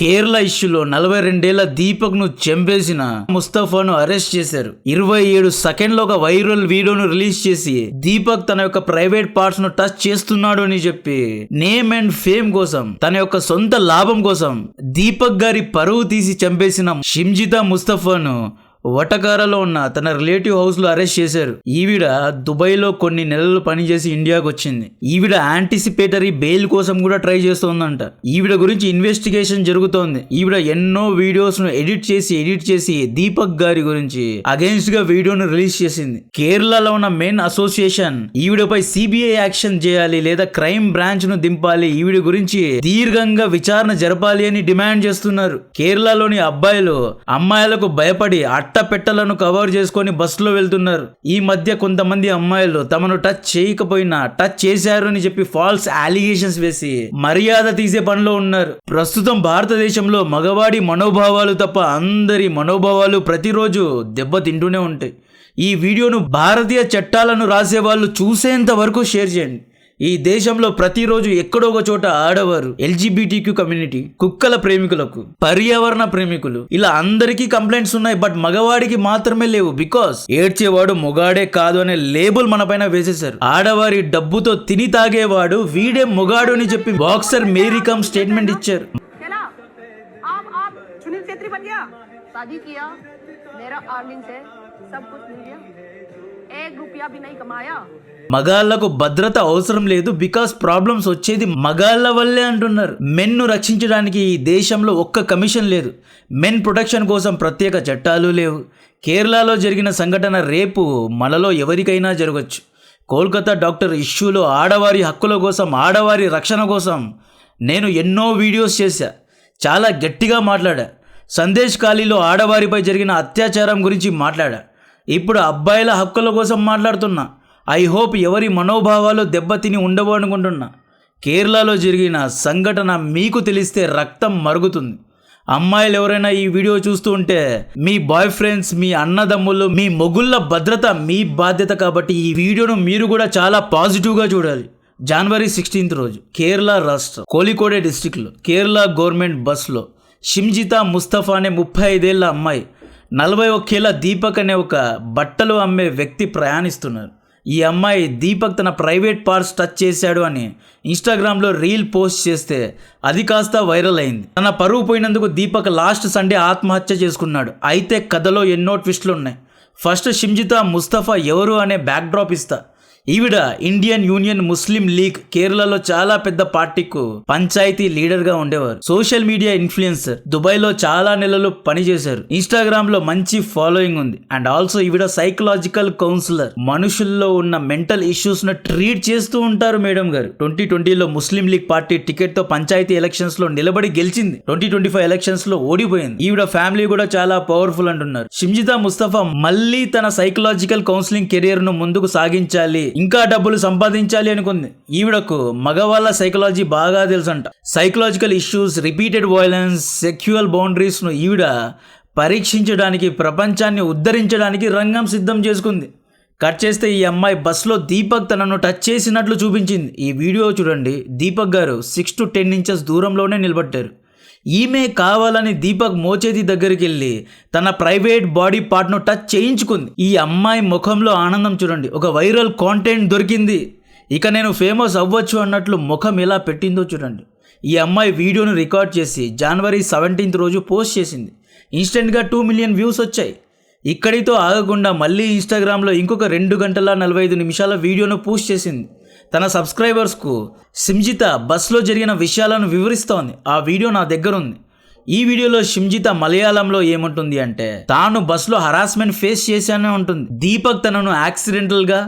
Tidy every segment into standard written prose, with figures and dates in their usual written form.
కేరళ ఇష్యూలో 42 ఏళ్ల దీపక్ ను చంపేసిన ముస్తఫాను అరెస్ట్ చేశారు. 27 సెకండ్ల ఒక వైరల్ వీడియోను రిలీజ్ చేసి దీపక్ తన యొక్క ప్రైవేట్ పార్ట్స్ ను టచ్ చేస్తున్నాడు అని చెప్పి నేమ్ అండ్ ఫేమ్ కోసం, తన యొక్క సొంత లాభం కోసం దీపక్ గారి పరువు తీసి చంపేసిన షిమ్జితా ముస్తఫాను వటకారాలో ఉన్న తన రిలేటివ్ హౌస్ లో అరెస్ట్ చేశారు. ఈవిడ దుబాయ్ లో కొన్ని నెలలు పనిచేసి ఇండియాకు వచ్చింది. ఈవిడ యాంటిసిపేటరీ బెయిల్ కోసం కూడా ట్రై చేస్తోందంట. ఈవిడ గురించి ఇన్వెస్టిగేషన్ జరుగుతోంది. ఈవిడ ఎన్నో వీడియోస్ ను ఎడిట్ చేసి దీపక్ గారి గురించి అగేన్స్ట్ గా వీడియోను రిలీజ్ చేసింది. కేరళలో ఉన్న మెయిన్ అసోసియేషన్ ఈవిడపై సిబిఐ యాక్షన్ చేయాలి లేదా క్రైమ్ బ్రాంచ్ ను దింపాలి, ఈవిడ గురించి దీర్ఘంగా విచారణ జరపాలి అని డిమాండ్ చేస్తున్నారు. కేరళలోని అబ్బాయిలు అమ్మాయిలకు భయపడి పెట్టలను కవర్ చేసుకొని బస్సులో వెళ్తున్నారు. ఈ మధ్య కొంతమంది అమ్మాయిలు తమను టచ్ చేయకపోయినా టచ్ చేశారు అని చెప్పి ఫాల్స్ అలిగేషన్స్ వేసి మర్యాద తీసే పనిలో ఉన్నారు. ప్రస్తుతం భారతదేశంలో మగవాడి మనోభావాలు తప్ప అందరి మనోభావాలు ప్రతిరోజు దెబ్బతింటూనే ఉంటాయి. ఈ వీడియోను భారతీయ చట్టాలను రాసే వాళ్ళు చూసేంత వరకు షేర్ చేయండి. ఈ దేశంలో ప్రతిరోజు ఎక్కడో ఒక చోట ఆడవారు, ఎల్జీబీటీక్యూ కమ్యూనిటీ, కుక్కల ప్రేమికులకు, పర్యావరణ ప్రేమికులు ఇలా అందరికీ కంప్లైంట్స్ ఉన్నాయి. బట్ మగవాడికి మాత్రమే లేవు. బికాస్ ఏడ్చేవాడు మొగాడే కాదు అనే లేబుల్ మన పైన వేసేశారు. ఆడవారి డబ్బుతో తిని తాగేవాడు వీడే మొగాడు అని చెప్పి బాక్సర్ మేరీ కమ్ స్టేట్మెంట్ ఇచ్చారు. మగాళ్లకు భద్రత అవసరం లేదు, బికాస్ ప్రాబ్లమ్స్ వచ్చేది మగాళ్ల వల్లే అంటున్నారు. మెన్ను రక్షించడానికి ఈ దేశంలో ఒక్క కమిషన్ లేదు. మెన్ ప్రొటెక్షన్ కోసం ప్రత్యేక చట్టాలు లేవు. కేరళలో జరిగిన సంఘటన రేపు మనలో ఎవరికైనా జరగచ్చు. కోల్కతా డాక్టర్ ఇష్యూలో ఆడవారి హక్కుల కోసం, ఆడవారి రక్షణ కోసం నేను ఎన్నో వీడియోస్ చేశా, చాలా గట్టిగా మాట్లాడా. సందేశ్ ఖాళీలో ఆడవారిపై జరిగిన అత్యాచారం గురించి మాట్లాడా. ఇప్పుడు అబ్బాయిల హక్కుల కోసం మాట్లాడుతున్నా. ఐ హోప్ ఎవరి మనోభావాలు దెబ్బతిని ఉండవు అనుకుంటున్నా. కేరళలో జరిగిన సంఘటన మీకు తెలిస్తే రక్తం మరుగుతుంది. అమ్మాయిలు ఎవరైనా ఈ వీడియో చూస్తూ ఉంటే మీ బాయ్ ఫ్రెండ్స్, మీ అన్నదమ్ములు, మీ మొగుళ్ళ భద్రత మీ బాధ్యత. కాబట్టి ఈ వీడియోను మీరు కూడా చాలా పాజిటివ్గా చూడాలి. జనవరి 16 రోజు కేరళ రాష్ట్రం కోలికోడే డిస్టిక్లో కేరళ గవర్నమెంట్ బస్సులో షిమ్జితా ముస్తఫా అనే 35 ఏళ్ల అమ్మాయి, 41 ఏళ్ల దీపక్ అనే ఒక బట్టలు అమ్మే వ్యక్తి ప్రయాణిస్తున్నారు. ఈ అమ్మాయి దీపక్ తన ప్రైవేట్ పార్ట్స్ టచ్ చేశాడు అని ఇన్స్టాగ్రామ్లో రీల్ పోస్ట్ చేస్తే అది కాస్త వైరల్ అయింది. తన పరువు పోయినందుకు దీపక్ లాస్ట్ సండే ఆత్మహత్య చేసుకున్నాడు. అయితే కథలో ఎన్నో ట్విస్టులు ఉన్నాయి. ఫస్ట్ షిమ్జితా ముస్తఫా ఎవరు అనే బ్యాక్ డ్రాప్ ఇస్తా. ఈవిడ ఇండియన్ యూనియన్ ముస్లిం లీగ్ కేరళలో చాలా పెద్ద పార్టీకు పంచాయతీ లీడర్ గా ఉండేవారు. సోషల్ మీడియా ఇన్ఫ్లుయెన్సర్, దుబాయ్ లో చాలా నెలలు పనిచేశారు. ఇన్స్టాగ్రామ్ లో మంచి ఫాలోయింగ్ ఉంది. అండ్ ఆల్సో ఈవిడ సైకలాజికల్ కౌన్సిలర్. మనుషుల్లో ఉన్న మెంటల్ ఇష్యూస్ ను ట్రీట్ చేస్తూ ఉంటారు మేడం గారు. 2020లో ముస్లిం లీగ్ పార్టీ టికెట్ తో పంచాయతీ ఎలక్షన్స్ లో నిలబడి గెలిచింది. 2025 ఎలక్షన్స్ లో ఓడిపోయింది. ఈవిడ ఫ్యామిలీ కూడా చాలా పవర్ఫుల్ అంటున్నారు. షిమ్జితా ముస్తఫా మళ్ళీ తన సైకలాజికల్ కౌన్సిలింగ్ కెరియర్ ను ముందుకు సాగించాలి, ఇంకా డబ్బులు సంపాదించాలి అనుకుంది. ఈవిడకు మగవాళ్ళ సైకాలజీ బాగా తెలుసంట. Psychological issues, repeated violence, sexual boundaries ను ఈవిడ పరీక్షించడానికి, ప్రపంచాన్ని ఉద్ధరించడానికి రంగం సిద్ధం చేసుకుంది. కట్ చేస్తే ఈ అమ్మాయి బస్సులో దీపక్ తనను టచ్ చేసినట్లు చూపించింది. ఈ వీడియో చూడండి. దీపక్ గారు 6 to 10 inches దూరంలోనే నిలబడ్డారు. ఈమె కావాలని దీపక్ మోచేతి దగ్గరికి వెళ్ళి తన ప్రైవేట్ బాడీ పార్ట్ను టచ్ చేయించుకుంది. ఈ అమ్మాయి ముఖంలో ఆనందం చూడండి. ఒక వైరల్ కాంటెంట్ దొరికింది, ఇక నేను ఫేమస్ అవ్వచ్చు అన్నట్లు ముఖం ఎలా పెట్టిందో చూడండి. ఈ అమ్మాయి వీడియోను రికార్డ్ చేసి జనవరి 17 రోజు పోస్ట్ చేసింది. ఇన్స్టెంట్గా 2 million వ్యూస్ వచ్చాయి. ఇక్కడితో ఆగకుండా మళ్ళీ ఇన్స్టాగ్రామ్లో ఇంకొక 2 గంటల 45 నిమిషాల వీడియోను పోస్ట్ చేసింది. తన సబ్స్క్రైబర్స్కు షిమ్జితా బస్లో జరిగిన విషయాలను వివరిస్తోంది. ఆ వీడియో నా దగ్గర ఉంది. ఈ వీడియోలో షిమ్జితా మలయాళంలో ఏముంటుంది అంటే, తాను బస్లో హరాస్మెంట్ ఫేస్ చేశానే ఉంటుంది. దీపక్ తనను యాక్సిడెంటల్గా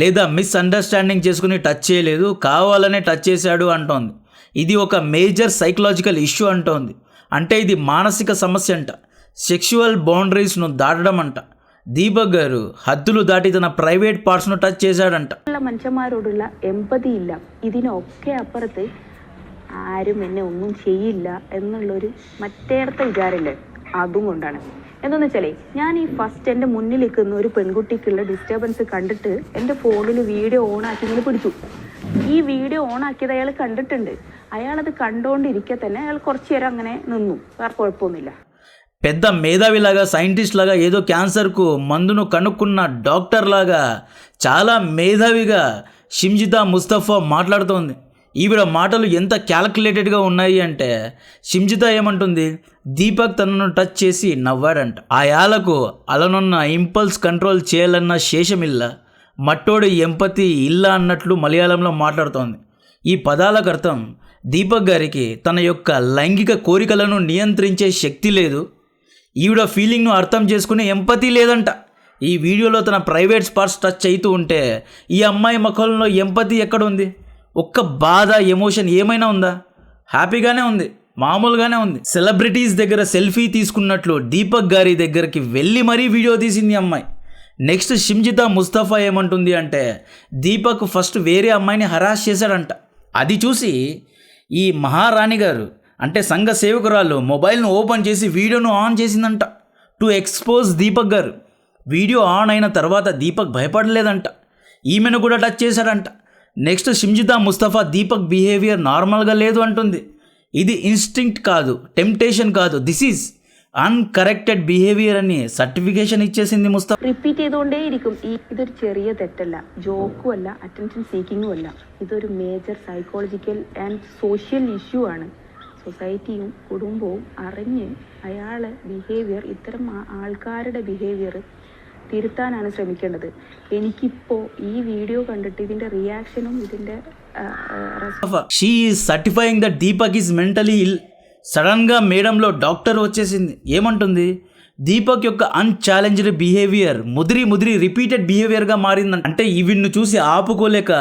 లేదా మిస్అండర్స్టాండింగ్ చేసుకుని టచ్ చేయలేదు, కావాలనే టచ్ చేశాడు అంటోంది. ఇది ఒక మేజర్ సైకలాజికల్ ఇష్యూ అంటోంది. అంటే ఇది మానసిక సమస్య అంట, సెక్షువల్ బౌండరీస్ను దాటడం అంట. ദീപക് ഗാരു ഹദ്ദുലു ദാട്ടി തന്ന പ്രൈവേറ്റ് പാർട്സിനെ ടച്ച് ചെയ്താടണ്ട. മനുഷ്യന്മാരോടുള്ള എമ്പതി ഇല്ല. ഇതിനൊക്കെ അപ്പുറത്ത് ആരും എന്നെ ഒന്നും ചെയ്യില്ല എന്നുള്ളൊരു മറ്റേടത്തെ വിചാരമില്ലേ, അതും കൊണ്ടാണ്. എന്താണെന്ന് വെച്ചാലേ, ഞാൻ ഈ ഫസ്റ്റ് എൻ്റെ മുന്നിൽ നിൽക്കുന്ന ഒരു പെൺകുട്ടിക്കുള്ള ഡിസ്റ്റർബൻസ് കണ്ടിട്ട് എൻ്റെ ഫോണിൽ വീഡിയോ ഓൺ ആക്കി ഇങ്ങനെ പിടിച്ചു. ഈ വീഡിയോ ഓൺ ആക്കിയത് അയാൾ കണ്ടിട്ടുണ്ട്. അയാളത് കണ്ടുകൊണ്ടിരിക്കെ തന്നെ അയാൾ കുറച്ചു നേരം അങ്ങനെ നിന്നു, വേറെ കുഴപ്പമൊന്നുമില്ല. పెద్ద మేధావిలాగా సైంటిస్ట్ లాగా ఏదో క్యాన్సర్కు మందును కనుక్కున్న డాక్టర్ లాగా చాలా మేధావిగా షిమ్జితా ముస్తఫా మాట్లాడుతోంది. ఈవిడ మాటలు ఎంత క్యాల్కులేటెడ్గా ఉన్నాయి అంటే షిమ్జితా ఏమంటుంది, దీపక్ తనను టచ్ చేసి నవ్వాడంట. ఆ యాలకు అలనున్న ఇంపల్స్ కంట్రోల్ చేయాలన్న శేషమిల్ల, మట్టోడు ఎంపతి ఇల్లా అన్నట్లు మలయాళంలో మాట్లాడుతోంది. ఈ పదాలకు అర్థం దీపక్ గారికి తన యొక్క లైంగిక కోరికలను నియంత్రించే శక్తి లేదు, ఈవిడ ఫీలింగ్ను అర్థం చేసుకునే ఎంపతి లేదంట. ఈ వీడియోలో తన ప్రైవేట్ స్పాట్స్ టచ్ అవుతూ ఉంటే ఈ అమ్మాయి ముఖంలో ఎంపతి ఎక్కడుంది? ఒక్క బాధ ఎమోషన్ ఏమైనా ఉందా? హ్యాపీగానే ఉంది, మామూలుగానే ఉంది. సెలబ్రిటీస్ దగ్గర సెల్ఫీ తీసుకున్నట్లు దీపక్ గారి దగ్గరికి వెళ్ళి మరీ వీడియో తీసింది అమ్మాయి. నెక్స్ట్ షిమ్జితా ముస్తఫా ఏమంటుంది అంటే దీపక్ ఫస్ట్ వేరే అమ్మాయిని హరాస్ చేశాడంట. అది చూసి ఈ మహారాణి గారు అంటే సంఘ సేవకురాలు మొబైల్ను ఓపెన్ చేసి వీడియోను ఆన్ చేసిందంట టు ఎక్స్పోజ్ దీపక్ గారు. వీడియో ఆన్ అయిన తర్వాత దీపక్ భయపడలేదంట, ఈమెను కూడా టచ్ చేశాడంట. నెక్స్ట్ షిమ్జితా ముస్తఫా దీపక్ బిహేవియర్ నార్మల్గా లేదు అంటుంది. ఇది ఇన్స్టింక్ట్ కాదు, టెంప్టేషన్ కాదు, దిస్ ఈజ్ അൺകറക്റ്റഡ് ബിഹേവിയർ అని സർട്ടിഫിക്കേഷൻ ഇచ్చేసింది മുസ്തഫ. റിപ്പീറ്റ് ചെയ്തുകൊണ്ടേയിരിക്കും. ഇതൊരു ചെറിയ തെറ്റല്ല, ജോക്കും അല്ല, അറ്റൻഷൻ സീക്കിങ്ങും അല്ല. ഇതൊരു major psychological and social issue ആണ്. സൊസൈറ്റിയും കുടുംബവും അറിഞ്ഞ് അയാളെ ബിഹേവിയർ, ഇത്തരം ആൾക്കാരുടെ ബിഹേവിയർ തിരുത്താനാണ് ശ്രമിക്കേണ്ടത്. എനിക്കിപ്പോൾ ഈ വീഡിയോ കണ്ടിട്ട് ഇതിൻ്റെ റിയാക്ഷനും ഇതിൻ്റെ she is certifying that Deepak is mentally ill. సడన్గా మేడంలో డాక్టర్ వచ్చేసింది. ఏమంటుంది, దీపక్ యొక్క అన్ఛాలెంజ్డ్ బిహేవియర్ ముదిరి రిపీటెడ్ బిహేవియర్గా మారిందంట. అంటే ఈవిడ్ను చూసి ఆపుకోలేక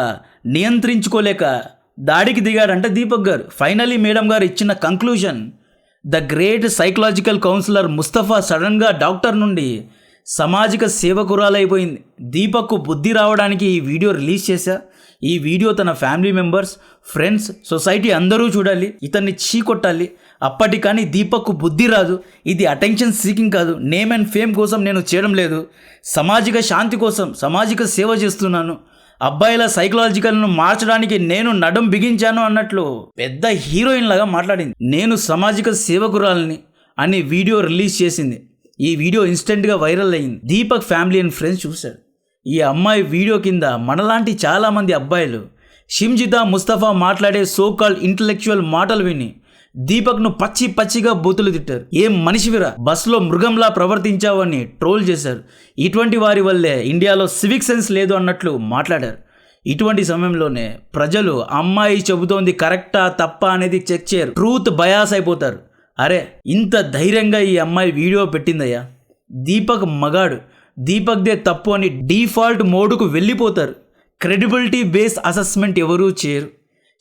నియంత్రించుకోలేక దాడికి దిగాడంట దీపక్ గారు. ఫైనలీ మేడం గారు ఇచ్చిన conclusion, the great psychological counsellor Mustafa సడన్గా డాక్టర్ నుండి సామాజిక సేవకురాలైపోయింది. దీపక్కు బుద్ధి రావడానికి ఈ వీడియో రిలీజ్ చేశా. ఈ వీడియో తన ఫ్యామిలీ మెంబర్స్, ఫ్రెండ్స్, సొసైటీ అందరూ చూడాలి, ఇతన్ని చీకొట్టాలి. అప్పటి కానీ దీపక్కు బుద్ధి రాదు. ఇది అటెన్షన్ సీకింగ్ కాదు, నేమ్ అండ్ ఫేమ్ కోసం నేను చేయడం లేదు, సామాజిక శాంతి కోసం సామాజిక సేవ చేస్తున్నాను, అబ్బాయిల సైకలాజికల్ను మార్చడానికి నేను నడుం బిగించాను అన్నట్లు పెద్ద హీరోయిన్ లాగా మాట్లాడింది. నేను సామాజిక సేవకురాలని అని వీడియో రిలీజ్ చేసింది. ఈ వీడియో ఇన్స్టెంట్గా వైరల్ అయ్యింది. దీపక్ ఫ్యామిలీ అండ్ ఫ్రెండ్స్ చూశారు. ఈ అమ్మాయి వీడియో కింద మనలాంటి చాలామంది అబ్బాయిలు షిమ్జితా ముస్తఫా మాట్లాడే సోకాల్డ్ ఇంటలెక్చువల్ మాటలు విని దీపక్ను పచ్చిగా బూతులు తిట్టారు. ఏం మనిషివిరా, బస్సులో మృగంలా ప్రవర్తించావని ట్రోల్ చేశారు. ఇటువంటి వారి వల్లే ఇండియాలో సివిక్ సెన్స్ లేదు అన్నట్లు మాట్లాడారు. ఇటువంటి సమయంలోనే ప్రజలు అమ్మాయి చెబుతోంది కరెక్టా తప్పా అనేది చెక్ చేయరు, ట్రూత్ బయాస్ అయిపోతారు. అరే ఇంత ధైర్యంగా ఈ అమ్మాయి వీడియో పెట్టిందయ్యా, దీపక్ మగాడు, దీపక్దే తప్పు అని డిఫాల్ట్ మోడుకు వెళ్ళిపోతారు. క్రెడిబిలిటీ బేస్డ్ అసెస్మెంట్ ఎవరూ చేయరు.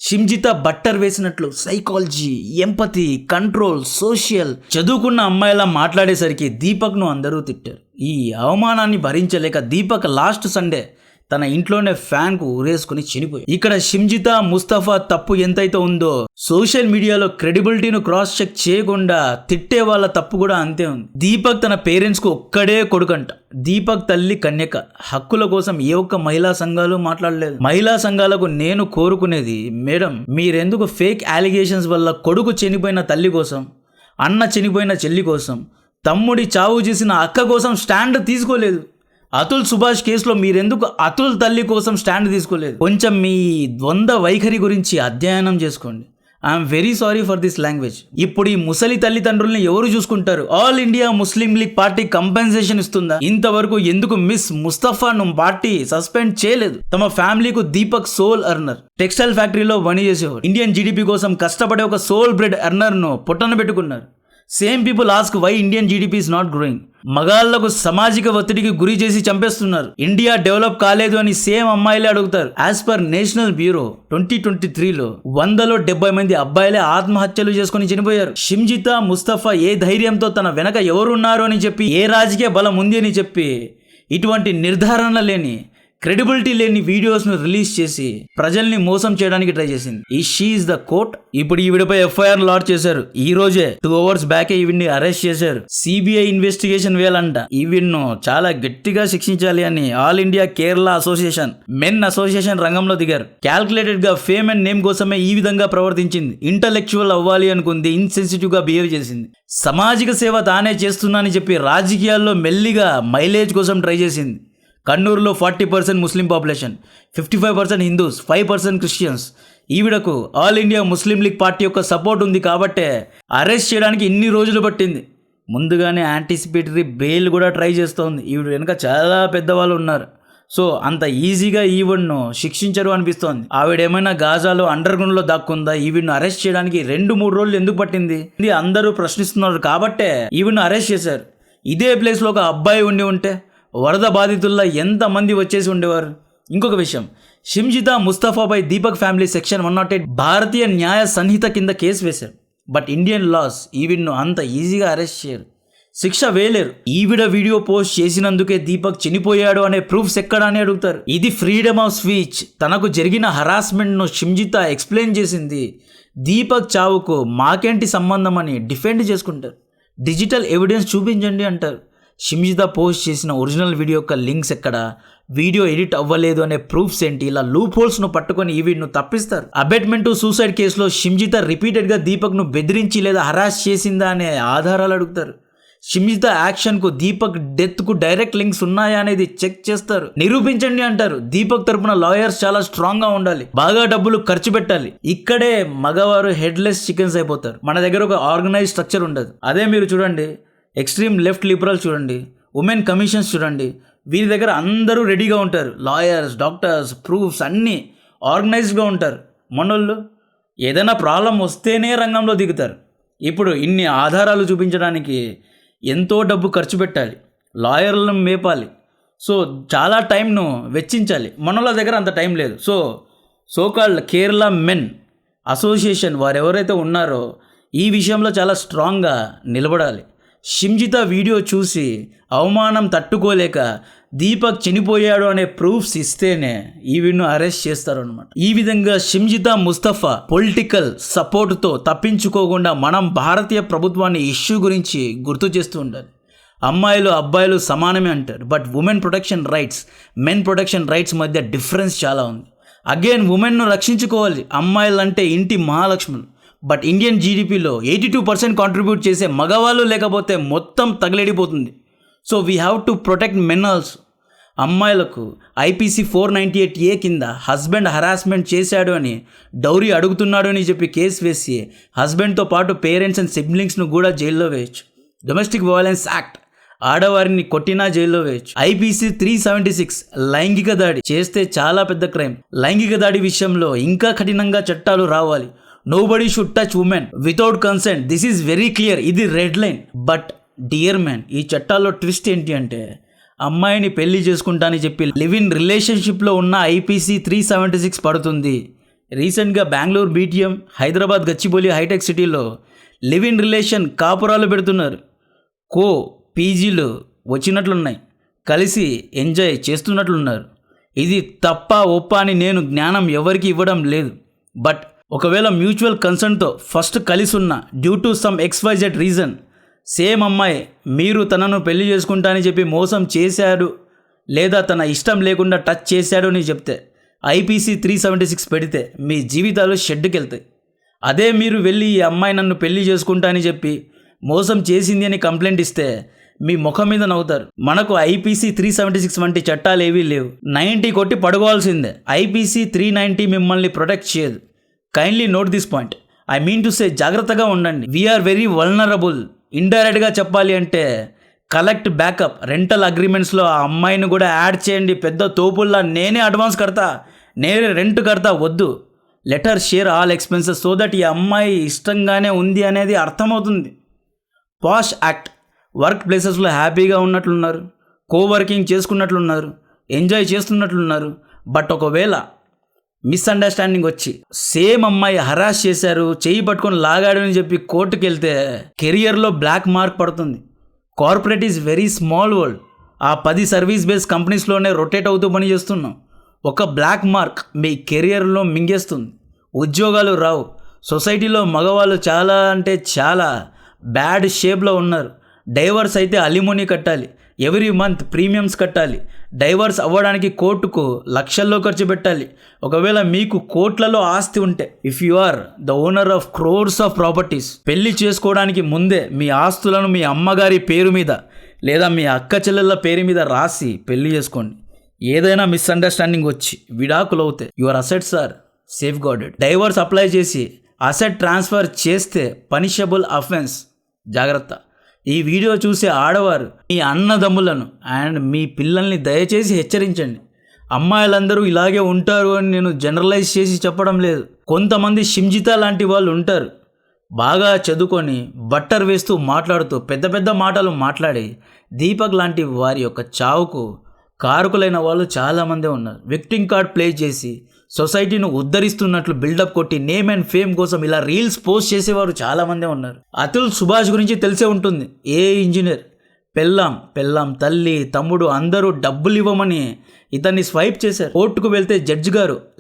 షిమ్జితా బట్టర్ వేసినట్లు సైకాలజీ, ఎంపతి, కంట్రోల్, సోషల్ చదువుకున్న అమ్మాయిలా మాట్లాడేసరికి దీపక్ను అందరూ తిట్టారు. ఈ అవమానాన్ని భరించలేక దీపక్ లాస్ట్ సండే తన ఇంట్లోనే ఫ్యాన్కు ఊరేసుకుని చనిపోయి. ఇక్కడ షిమ్జితా ముస్తఫా తప్పు ఎంతైతే ఉందో సోషల్ మీడియాలో క్రెడిబిలిటీను క్రాస్ చెక్ చేయకుండా తిట్టే వాళ్ళ తప్పు కూడా అంతే ఉంది. దీపక్ తన పేరెంట్స్కు ఒక్కడే కొడుకంట. దీపక్ తల్లి కన్యక. హక్కుల కోసం ఏ ఒక్క మహిళా సంఘాలు మాట్లాడలేదు. మహిళా సంఘాలకు నేను కోరుకునేది, మేడం మీరెందుకు ఫేక్ అలిగేషన్స్ వల్ల కొడుకు చనిపోయిన తల్లి కోసం, అన్న చనిపోయిన చెల్లి కోసం, తమ్ముడి చావు చేసిన అక్క కోసం స్టాండ్ తీసుకోలేదు? అతుల్ సుభాష్ కేసులో మీరెందుకు అతుల్ తల్లి కోసం స్టాండ్ తీసుకోలేదు? కొంచెం మీ ద్వంద్వ వైఖరి గురించి అధ్యయనం చేసుకోండి. I'm very sorry for this language. ఇప్పుడు ఈ ముసలి తల్లిదండ్రుల్ని ఎవరు చూసుకుంటారు? All India Muslim League party compensation ఇస్తుందా? ఇంతవరకు ఎందుకు మిస్ ముస్తఫాను పార్టీ సస్పెండ్ చేయలేదు? తమ ఫ్యామిలీకు దీపక్ సోల్ ఎర్నర్, టెక్స్టైల్ ఫ్యాక్టరీలో పని చేసేవాడు. ఇండియన్ జీడిపి కోసం కష్టపడే ఒక సోల్ బ్రెడ్ ఎర్నర్ను పొట్టన పెట్టుకున్నారు. Same people ask why Indian GDP is not growing. మగాళ్లకు సామాజిక ఒత్తిడికి గురి చేసి చంపేస్తున్నారు. ఇండియా డెవలప్ కాలేదు అని సేమ్ అమ్మాయిలే అడుగుతారు. యాజ్ పర్ నేషనల్ బ్యూరో 2023లో 170 మంది అబ్బాయిలే ఆత్మహత్యలు చేసుకుని చనిపోయారు. షిమ్జితా ముస్తఫా ఏ ధైర్యంతో తన వెనక ఎవరున్నారు అని చెప్పి, ఏ రాజకీయ బలం ఉంది అని చెప్పి, ఇటువంటి నిర్ధారణ లేని క్రెడిబిలిటీ లేని వీడియోస్ను రిలీజ్ చేసి ప్రజల్ని మోసం చేయడానికి ట్రై చేసింది. ఈ షీ ఇస్ ద కోర్ట్. ఇప్పుడు ఈవిడపై ఎఫ్ఐఆర్ లాంచ్ చేశారు. ఈ రోజే 2 hours బ్యాకే ఈవిడ్ని అరెస్ట్ చేశారు. సిబిఐ ఇన్వెస్టిగేషన్ వేయాలంట. ఈవిడ్ను చాలా గట్టిగా శిక్షించాలి అని all India Kerala association, men association రంగంలో దిగారు. క్యాల్కులేటెడ్ గా ఫేమ్ అండ్ నేమ్ కోసమే ఈ విధంగా ప్రవర్తించింది. ఇంటలెక్చువల్ అవ్వాలి అనుకుంది, ఇన్సెన్సిటివ్ గా బిహేవ్ చేసింది. సామాజిక సేవ తానే చేస్తున్నానని చెప్పి రాజకీయాల్లో మెల్లిగా మైలేజ్ కోసం ట్రై చేసింది. కన్నూరులో 40% ముస్లిం పాపులేషన్, 55% హిందూస్, 5% క్రిస్టియన్స్. ఈవిడకు ఆల్ ఇండియా ముస్లిం లీగ్ పార్టీ యొక్క సపోర్ట్ ఉంది కాబట్టే అరెస్ట్ చేయడానికి ఇన్ని రోజులు పట్టింది. ముందుగానే యాంటిసిపేటరీ బెయిల్ కూడా ట్రై చేస్తోంది. ఈవిడ వెనుక చాలా పెద్దవాళ్ళు ఉన్నారు. సో అంత ఈజీగా ఈవిడ్ను శిక్షించరు అనిపిస్తోంది. ఆవిడేమైనా గాజాలో అండర్ గ్రౌండ్లో దాక్కుందా? ఈవిడ్ను అరెస్ట్ చేయడానికి 2-3 రోజులు ఎందుకు పట్టింది? ఇది అందరూ ప్రశ్నిస్తున్నారు కాబట్టే ఈవిడ్ను అరెస్ట్ చేశారు. ఇదే ప్లేస్లో ఒక అబ్బాయి ఉంటే వరద బాధితుల్లో ఎంతమంది వచ్చేసి ఉండేవారు? ఇంకొక విషయం, షిమ్జితా ముస్తఫాపై దీపక్ ఫ్యామిలీ సెక్షన్ 108 భారతీయ న్యాయ సంహిత కింద కేసు వేశారు. బట్ ఇండియన్ లాస్ ఈవిడ్ను అంత ఈజీగా అరెస్ట్ చేయరు, శిక్ష వేయలేరు. ఈవిడ వీడియో పోస్ట్ చేసినందుకే దీపక్ చనిపోయాడు అనే ప్రూఫ్స్ ఎక్కడ అని అడుగుతారు. ఇది ఫ్రీడమ్ ఆఫ్ స్పీచ్. తనకు జరిగిన హరాస్మెంట్ను షిమ్జితా ఎక్స్ప్లెయిన్ చేసింది. దీపక్ చావుకు మాకేంటి సంబంధం అని డిఫెండ్ చేసుకుంటారు. డిజిటల్ ఎవిడెన్స్ చూపించండి అంటారు. షిమ్జితా పోస్ట్ చేసిన ఒరిజినల్ వీడియో యొక్క లింక్స్ ఎక్కడ, వీడియో ఎడిట్ అవ్వలేదు అనే ప్రూఫ్స్ ఏంటి, ఇలా లూప్ హోల్స్ను పట్టుకొని ఈవిడ్ను తప్పిస్తారు. అబెట్మెంట్ టు సూసైడ్ కేసులో షిమ్జితా రిపీటెడ్గా దీపక్ను బెదిరించి లేదా హరాస్ చేసిందా అనే ఆధారాలు అడుగుతారు. షిమ్జితా యాక్షన్కు దీపక్ డెత్కు డైరెక్ట్ లింక్స్ ఉన్నాయా అనేది చెక్ చేస్తారు. నిరూపించండి అంటారు. దీపక్ తరపున లాయర్స్ చాలా స్ట్రాంగ్గా ఉండాలి, బాగా డబ్బులు ఖర్చు పెట్టాలి. ఇక్కడే మగవారు హెడ్లెస్ చికెన్స్ అయిపోతారు. మన దగ్గర ఒక ఆర్గనైజ్ స్ట్రక్చర్ ఉండదు. అదే మీరు చూడండి, ఎక్స్ట్రీమ్ లెఫ్ట్ లిబరల్ చూడండి, ఉమెన్ కమిషన్స్ చూడండి, వీరి దగ్గర అందరూ రెడీగా ఉంటారు. లాయర్స్, డాక్టర్స్, ప్రూఫ్స్ అన్నీ ఆర్గనైజ్డ్గా ఉంటారు. మనోళ్ళు ఏదైనా ప్రాబ్లం వస్తేనే రంగంలో దిగుతారు. ఇప్పుడు ఇన్ని ఆధారాలు చూపించడానికి ఎంతో డబ్బు ఖర్చు పెట్టాలి, లాయర్లను మేపాలి. సో చాలా టైంను వెచ్చించాలి. మనోళ్ళ దగ్గర అంత టైం లేదు. So called Kerala men association వారు ఎవరైతే ఉన్నారో ఈ విషయంలో చాలా స్ట్రాంగ్గా నిలబడాలి. షిమ్జితా వీడియో చూసి అవమానం తట్టుకోలేక దీపక్ చనిపోయాడు అనే ప్రూఫ్స్ ఇస్తేనే ఈవిడ్ను అరెస్ట్ చేస్తారు అనమాట. ఈ విధంగా షిమ్జితా ముస్తఫా పొలిటికల్ సపోర్ట్తో తప్పించుకోకుండా మనం భారతీయ ప్రభుత్వాన్ని ఇష్యూ గురించి గుర్తు చేస్తూ ఉండాలి. అమ్మాయిలు అబ్బాయిలు సమానమే అంటారు. But women protection rights, men protection rights మధ్య డిఫరెన్స్ చాలా ఉంది. అగైన్ ఉమెన్ను రక్షించుకోవాలి. అమ్మాయిలంటే ఇంటి మహాలక్ష్ములు. బట్ ఇండియన్ జీడిపిలో 82% కాంట్రిబ్యూట్ చేసే మగవాళ్ళు లేకపోతే మొత్తం తగలడిపోతుంది. So we have to protect men also. అమ్మాయిలకు IPC 498A కింద హస్బెండ్ హరాస్మెంట్ చేశాడు అని, డౌరీ అడుగుతున్నాడు అని చెప్పి కేసు వేసి హస్బెండ్తో పాటు పేరెంట్స్ అండ్ సిబ్లింగ్స్ను కూడా జైల్లో వేయచ్చు. డొమెస్టిక్ వైలెన్స్ యాక్ట్, ఆడవారిని కొట్టినా జైల్లో వేయచ్చు. IPC 376 లైంగిక దాడి చేస్తే చాలా పెద్ద క్రైమ్. లైంగిక దాడి విషయంలో ఇంకా కఠినంగా చట్టాలు రావాలి. Nobody should touch women without consent. This is very clear. ఇది red line. But dear man, ఈ చట్టాల్లో ట్విస్ట్ ఏంటి అంటే, అమ్మాయిని పెళ్లి చేసుకుంటానని చెప్పి లివ్ ఇన్ రిలేషన్షిప్లో ఉన్న IPC 376 పడుతుంది. రీసెంట్గా బెంగళూరు BTM, హైదరాబాద్ గచ్చిబౌలి హైటెక్ సిటీలో లివ్ ఇన్ రిలేషన్ కాపురాలు పెడుతున్నారు. పీజీలు వచ్చినట్లున్నాయి, కలిసి ఎంజాయ్ చేస్తున్నట్లున్నారు. ఇది తప్ప ఒప్ప అని నేను జ్ఞానం ఎవరికి ఇవ్వడం లేదు. బట్ ఒకవేళ మ్యూచువల్ కన్సర్న్తో ఫస్ట్ కలిసి ఉన్న due to some XYZ reason, same అమ్మాయి మీరు తనను పెళ్లి చేసుకుంటానని చెప్పి మోసం చేశాడు లేదా తన ఇష్టం లేకుండా టచ్ చేశాడు అని చెప్తే IPC 376 పెడితే మీ జీవితాలు షెడ్డుకి వెళ్తాయి. అదే మీరు వెళ్ళి ఈ అమ్మాయి నన్ను పెళ్లి చేసుకుంటా అని చెప్పి మోసం చేసింది అని కంప్లైంట్ ఇస్తే మీ ముఖం మీద నవ్వుతారు. మనకు IPC 376 వంటి చట్టాలు ఏవీ లేవు. 90 కొట్టి పడుకోవాల్సిందే. IPC 390 మిమ్మల్ని ప్రొటెక్ట్ చేయదు. Kindly note this point. I mean to say, జాగ్రత్తగా ఉండండి. We are very vulnerable. ఇండైరెక్ట్గా చెప్పాలి అంటే కలెక్ట్ బ్యాకప్, రెంటల్ అగ్రిమెంట్స్లో ఆ అమ్మాయిని కూడా యాడ్ చేయండి. పెద్ద తోపుల్లా నేనే అడ్వాన్స్ కడతా, నేనే రెంట్ కడతా, వద్దు. Letter share all expenses so that ఈ అమ్మాయి ఇష్టంగానే ఉంది అనేది అర్థమవుతుంది. పాష్ యాక్ట్, వర్క్ ప్లేసెస్లో హ్యాపీగా ఉన్నట్లున్నారు, కోవర్కింగ్ చేసుకున్నట్లున్నారు, ఎంజాయ్ చేస్తున్నట్లున్నారు. బట్ ఒకవేళ మిస్అండర్స్టాండింగ్ వచ్చి సేమ్ అమ్మాయి హరాస్ చేశారు, చెయ్యి పట్టుకొని లాగాడు అని చెప్పి కోర్టుకు వెళ్తే కెరియర్లో బ్లాక్ మార్క్ పడుతుంది. Corporate is very small world. ఆ 10 సర్వీస్ బేస్డ్ కంపెనీస్లోనే రొటేట్ అవుతూ పని చేస్తున్నాం. ఒక బ్లాక్ మార్క్ మీ కెరియర్లో మింగేస్తుంది. ఉద్యోగాలు రావు. సొసైటీలో మగవాళ్ళు చాలా అంటే చాలా బ్యాడ్ షేప్లో ఉన్నారు. డైవర్స్ అయితే అలిమోనీ కట్టాలి, ఎవ్రీ మంత్ ప్రీమియమ్స్ కట్టాలి. డైవర్స్ అవ్వడానికి కోర్టుకు లక్షల్లో ఖర్చు పెట్టాలి. ఒకవేళ మీకు కోట్లలో ఆస్తి ఉంటే, if you are the owner of crores of properties, పెళ్లి చేసుకోవడానికి ముందే మీ ఆస్తులను మీ అమ్మగారి పేరు మీద లేదా మీ అక్క చెల్లెళ్ళ పేరు మీద రాసి పెళ్లి చేసుకోండి. ఏదైనా మిస్అండర్స్టాండింగ్ వచ్చి విడాకులు అవుతే your assets are safeguarded. Divorce apply చేసి అసెట్ ట్రాన్స్ఫర్ చేస్తే పనిషబుల్ అఫెన్స్. జాగ్రత్త. ఈ వీడియో చూసే ఆడవారు మీ అన్నదమ్ములను అండ్ మీ పిల్లల్ని దయచేసి హెచ్చరించండి. అమ్మాయిలందరూ ఇలాగే ఉంటారు అని నేను జనరలైజ్ చేసి చెప్పడం లేదు. కొంతమంది షింజిత లాంటి వాళ్ళు ఉంటారు, బాగా చదువుకొని బట్టర్ వేస్తూ మాట్లాడుతూ పెద్ద పెద్ద మాటలు మాట్లాడి దీపక్ లాంటి వారి యొక్క చావుకు కారకులైన వాళ్ళు చాలామందే ఉన్నారు. విక్టిమ్ కార్డ్ ప్లే చేసి సొసైటీని ఉద్ధరిస్తున్నట్లు బిల్డప్ కొట్టి నేమ్ అండ్ ఫేమ్ కోసం ఇలా రీల్స్ పోస్ట్ చేసేవారు చాలామందే ఉన్నారు. అతుల్ సుభాష్ గురించి తెలిసే ఉంటుంది. ఏ ఇంజనీర్, పెళ్ళాం తల్లి తమ్ముడు అందరూ డబ్బులు ఇవ్వమని ఇతన్ని స్వైప్ చేశారు. కోర్టుకు వెళ్తే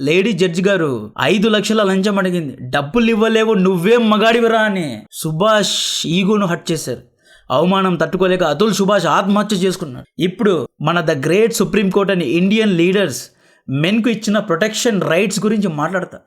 లేడీ జడ్జి గారు 5 లక్షల లంచం అడిగింది. డబ్బులు ఇవ్వలేవు, నువ్వేం మగాడివిరా అని సుభాష్ ఈగోను హట్ చేశారు. అవమానం తట్టుకోలేక అతుల్ సుభాష్ ఆత్మహత్య చేసుకున్నాడు. ఇప్పుడు మన ద గ్రేట్ సుప్రీం కోర్ట్ అని ఇండియన్ లీడర్స్ మెన్కు ఇచ్చిన ప్రొటెక్షన్ రైట్స్ గురించి మాట్లాడతా.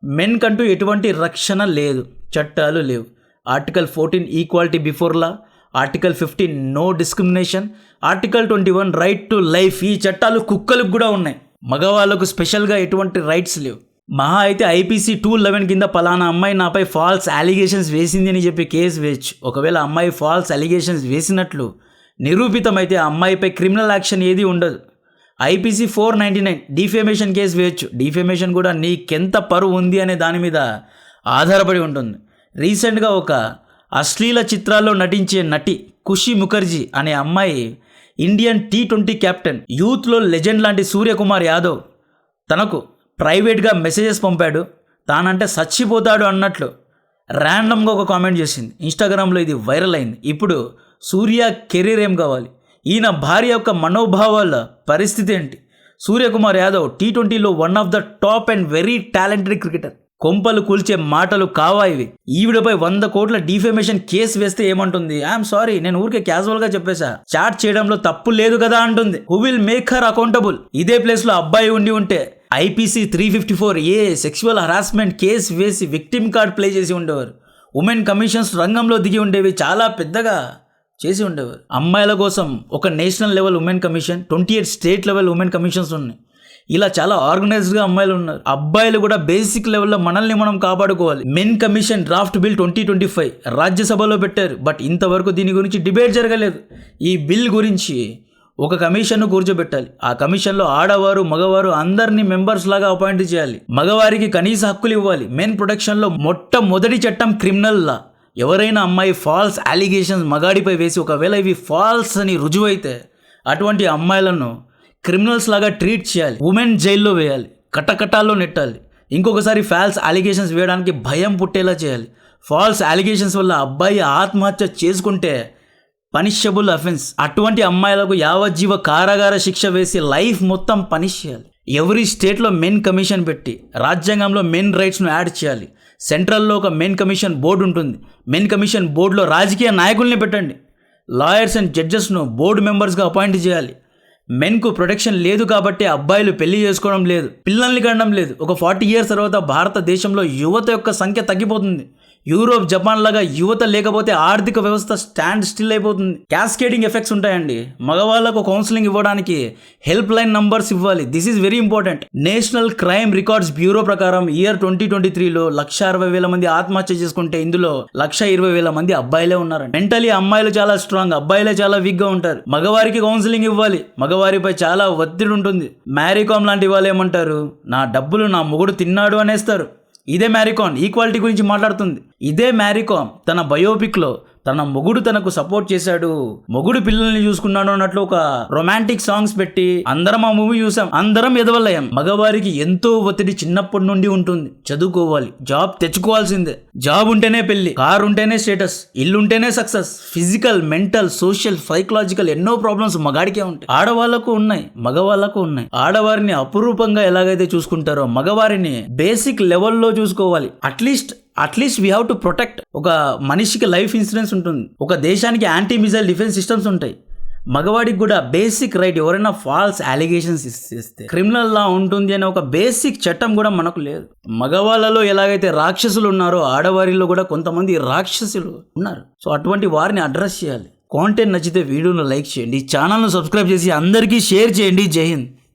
మెన్ కంటూ ఎటువంటి రక్షణ లేదు, చట్టాలు లేవు. Article 14 equality before law, article 15 no discrimination, article 21 right to life. ఈ చట్టాలు కుక్కలకు కూడా ఉన్నాయి. మగవాళ్ళకు స్పెషల్గా ఎటువంటి రైట్స్ లేవు. మహా అయితే IPC 211 కింద పలానా అమ్మాయి నాపై ఫాల్స్ అలిగేషన్స్ వేసింది అని చెప్పి కేసు వేయచ్చు. ఒకవేళ అమ్మాయి ఫాల్స్ అలిగేషన్స్ వేసినట్లు నిరూపితమైతే ఆ అమ్మాయిపై క్రిమినల్ యాక్షన్ ఏది ఉండదు. IPC 499 డిఫేమేషన్ కేసు వేయచ్చు. డిఫేమేషన్ కూడా నీకెంత పరువు ఉంది అనే దాని మీద ఆధారపడి ఉంటుంది. రీసెంట్గా ఒక అశ్లీల చిత్రాల్లో నటించే నటి ఖుషి ముఖర్జీ అనే అమ్మాయి ఇండియన్ T20 కెప్టెన్, యూత్లో లెజెండ్ లాంటి సూర్యకుమార్ యాదవ్ తనకు ప్రైవేట్గా మెసేజెస్ పంపాడు. తానంటే చచ్చిపోతాడు అన్నట్లు ర్యాండమ్గా ఒక కామెంట్ చేసింది. ఇన్స్టాగ్రామ్లో ఇది వైరల్ అయింది. ఇప్పుడు సూర్య కెరీర్ ఏం కావాలి? ఈయన భార్య యొక్క మనోభావాల పరిస్థితి ఏంటి? సూర్యకుమార్ యాదవ్ T20లో one of the top and very talented cricketer. కొంపలు కూల్చే మాటలు కావా ఇవి? ఈవిడపై 100 కోట్ల డిఫేమేషన్ కేసు వేస్తే ఏమంటుంది? ఐఎమ్ సారీ, నేను ఊరికే క్యాజువల్గా చెప్పేశా, చాట్ చేయడంలో తప్పు లేదు కదా అంటుంది. Who will make her accountable? ఇదే ప్లేస్లో అబ్బాయి ఉంటే IPC 354A sexual harassment case వేసి విక్టిమ్ కార్డ్ ప్లే చేసి ఉండేవారు. ఉమెన్ కమిషన్స్ రంగంలో దిగి ఉండేవి, చాలా పెద్దగా చేసి ఉండేవారు. అమ్మాయిల కోసం ఒక national level women commission, 28 state level women commissions ఉన్నాయి. ఇలా చాలా ఆర్గనైజ్డ్గా అమ్మాయిలు ఉన్నారు. అబ్బాయిలు కూడా బేసిక్ లెవెల్లో మనల్ని మనం కాపాడుకోవాలి. మెన్ కమిషన్ డ్రాఫ్ట్ బిల్ 2025 రాజ్యసభలో పెట్టారు. బట్ ఇంతవరకు దీని గురించి డిబేట్ జరగలేదు. ఈ బిల్ గురించి ఒక కమిషన్ను కూర్చోబెట్టాలి. ఆ కమిషన్లో ఆడవారు మగవారు అందరినీ మెంబర్స్ లాగా అపాయింట్ చేయాలి. మగవారికి కనీస హక్కులు ఇవ్వాలి. మెన్ ప్రొటెక్షన్లో మొట్టమొదటి చట్టం క్రిమినల్ లా. ఎవరైనా అమ్మాయి ఫాల్స్ అలిగేషన్స్ మగాడిపై వేసి ఒకవేళ ఇవి ఫాల్స్ అని రుజువైతే అటువంటి అమ్మాయిలను క్రిమినల్స్ లాగా ట్రీట్ చేయాలి. ఉమెన్ జైల్లో వేయాలి, కటకటాల్లో నెట్టాలి. ఇంకొకసారి ఫాల్స్ అలిగేషన్స్ వేయడానికి భయం పుట్టేలా చేయాలి. ఫాల్స్ అలిగేషన్స్ వల్ల అబ్బాయి ఆత్మహత్య చేసుకుంటే పనిషబుల్ అఫెన్స్. అటువంటి అమ్మాయిలకు యావజ్జీవ కారాగార శిక్ష వేసి లైఫ్ మొత్తం పనిష్ చేయాలి. ఎవరీ స్టేట్లో మెన్ కమిషన్ పెట్టి రాజ్యాంగంలో మెన్ రైట్స్ను యాడ్ చేయాలి. సెంట్రల్లో ఒక మెన్ కమిషన్ బోర్డు ఉంటుంది. మెన్ కమిషన్ బోర్డులో రాజకీయ నాయకుల్ని పెట్టండి. లాయర్స్ అండ్ జడ్జెస్ను బోర్డు మెంబర్స్గా అపాయింట్ చేయాలి. మెన్కు ప్రొటెక్షన్ లేదు కాబట్టి అబ్బాయిలు పెళ్లి చేసుకోవడం లేదు, పిల్లల్ని కనడం లేదు. ఒక 40 years తర్వాత భారతదేశంలో యువత యొక్క సంఖ్య తగ్గిపోతుంది. యూరోప్, జపాన్ లాగా యువత లేకపోతే ఆర్థిక వ్యవస్థ స్టాండ్ స్టిల్ అయిపోతుంది. క్యాస్కేడింగ్ ఎఫెక్ట్స్ ఉంటాయండి. మగవాళ్లకు కౌన్సిలింగ్ ఇవ్వడానికి హెల్ప్ లైన్ నంబర్స్ ఇవ్వాలి. This is very important. National crime records bureau ప్రకారం ఇయర్ 2023లో 160,000 మంది ఆత్మహత్య చేసుకుంటే ఇందులో 120,000 మంది అబ్బాయిలే ఉన్నారు. మెంటలీ అమ్మాయిలు చాలా స్ట్రాంగ్, అబ్బాయిలే చాలా వీక్ గా ఉంటారు. మగవారికి కౌన్సిలింగ్ ఇవ్వాలి. మగవారిపై చాలా ఒత్తిడి ఉంటుంది. మ్యారీకామ్ లాంటి వాళ్ళు ఏమంటారు? నా డబ్బులు నా మొగుడు తిన్నాడు అనేస్తారు. ఇదే మ్యారీకామ్ ఈక్వాలిటీ గురించి మాట్లాడుతుంది. ఇదే మ్యారీకామ్ తన బయోపిక్లో తన మొగుడు తనకు సపోర్ట్ చేశాడు, మొగుడు పిల్లల్ని చూసుకున్నాడు అన్నట్లు ఒక రొమాంటిక్ సాంగ్స్ పెట్టి అందరం ఆ మూవీ చూసాం, అందరం ఎదవల్లయ్యాం. మగవారికి ఎంతో ఒత్తిడి చిన్నప్పటి నుండి ఉంటుంది. చదువుకోవాలి, జాబ్ తెచ్చుకోవాల్సిందే. జాబ్ ఉంటేనే పెళ్లి, కార్ ఉంటేనే స్టేటస్, ఇల్లు ఉంటేనే success. Physical, mental, social, psychological ఎన్నో ప్రాబ్లమ్స్ మగాడికే ఉంటాయి. ఆడవాళ్లకు ఉన్నాయి, మగవాళ్లకు ఉన్నాయి. ఆడవారిని అపురూపంగా ఎలాగైతే చూసుకుంటారో మగవారిని బేసిక్ లెవెల్లో చూసుకోవాలి. At least we have to protect. ఒక మనిషికి లైఫ్ ఇన్సూరెన్స్ ఉంటుంది, ఒక దేశానికి యాంటీ మిసైల్ డిఫెన్స్ సిస్టమ్స్ ఉంటాయి. మగవాడికి కూడా బేసిక్ రైట్. ఎవరైనా ఫాల్స్ అలిగేషన్స్ ఇస్తే క్రిమినల్ లా ఉంటుంది అనే ఒక బేసిక్ చట్టం కూడా మనకు లేదు. మగవాళ్ళలో ఎలాగైతే రాక్షసులు ఉన్నారో ఆడవారిలో కూడా కొంతమంది రాక్షసులు ఉన్నారు. సో అటువంటి వారిని అడ్రస్ చేయాలి. కాంటెంట్ నచ్చితే వీడియోను లైక్ చేయండి, ఛానల్ను సబ్స్క్రైబ్ చేసి అందరికీ షేర్ చేయండి. జై హింద్.